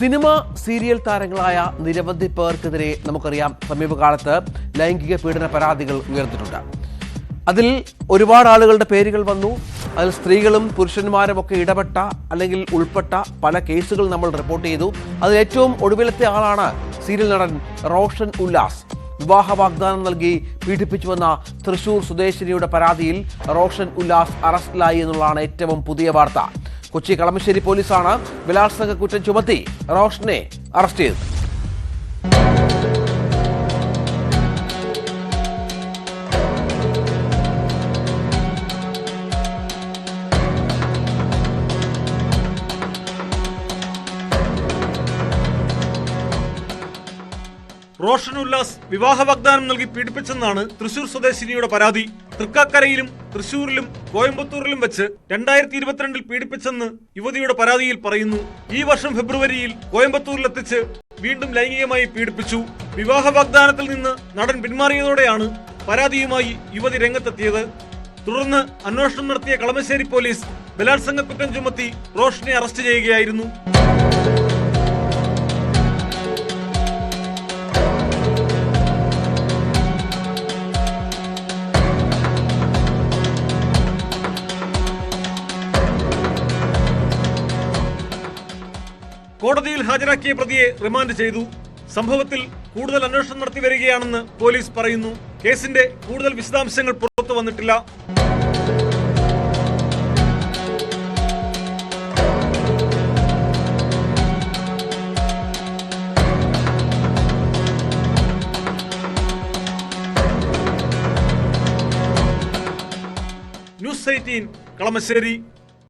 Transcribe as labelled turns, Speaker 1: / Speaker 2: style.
Speaker 1: Cinema serial താരങ്ങളായ നിരവധി പേർക്കെതിരെ നമുക്കറിയാം സമീപകാലത്ത് ലൈംഗിക പീഡന പരാതികൾ ഉയർന്നിട്ടുണ്ട്. അതിൽ ഒരുപാട് ആളുകളുടെ പേരുകൾ വന്നു. അതിൽ സ്ത്രീകളും പുരുഷന്മാരും ഒക്കെ ഇടപെട്ട അല്ലെങ്കിൽ ഉൾപ്പെട്ട പല കേസുകൾ നമ്മൾ റിപ്പോർട്ട് ചെയ്തു. അതിൽ ഏറ്റവും ഒടുവിലത്തെ ആളാണ് സീരിയൽ നടൻ റോഷൻ ഉല്ലാസ്. വിവാഹ വാഗ്ദാനം നൽകി പീഡിപ്പിച്ചുവെന്ന തൃശൂർ സ്വദേശിനിയുടെ പരാതിയിൽ റോഷൻ ഉല്ലാസ് അറസ്റ്റിലായി എന്നുള്ളതാണ് ഏറ്റവും പുതിയ വാർത്ത. കൊച്ചി കളമശ്ശേരി പോലീസാണ് ബലാത്സംഗ കുറ്റം ചുമത്തി റോഷനെ അറസ്റ്റ് ചെയ്തത്.
Speaker 2: റോഷൻ ഉല്ലാസ് വിവാഹ വാഗ്ദാനം നൽകി പീഡിപ്പിച്ചെന്നാണ് തൃശൂർ സ്വദേശിനിയുടെ പരാതി. തൃക്കാക്കരയിലും തൃശൂരിലും കോയമ്പത്തൂരിലും വെച്ച് 2022 പീഡിപ്പിച്ചെന്ന് യുവതിയുടെ പരാതിയിൽ പറയുന്നു. ഈ വർഷം ഫെബ്രുവരിയിൽ കോയമ്പത്തൂരിലെത്തിച്ച് വീണ്ടും ലൈംഗികമായി പീഡിപ്പിച്ചു. വിവാഹ വാഗ്ദാനത്തിൽ നിന്ന് നടൻ പിന്മാറിയതോടെയാണ് പരാതിയുമായി യുവതി രംഗത്തെത്തിയത്. തുടർന്ന് അന്വേഷണം നടത്തിയ കളമശ്ശേരി പോലീസ് ബലാത്സംഗ കുറ്റം ചുമത്തി റോഷനെ അറസ്റ്റ് ചെയ്യുകയായിരുന്നു. കോടതിയിൽ ഹാജരാക്കിയ പ്രതിയെ റിമാൻഡ് ചെയ്തു. സംഭവത്തിൽ കൂടുതൽ അന്വേഷണം നടത്തി വരികയാണെന്ന് പോലീസ് പറയുന്നു. കേസിന്റെ കൂടുതൽ വിശദാംശങ്ങൾ പുറത്തു വന്നിട്ടില്ല. ന്യൂസ് 18 കളമശ്ശേരി.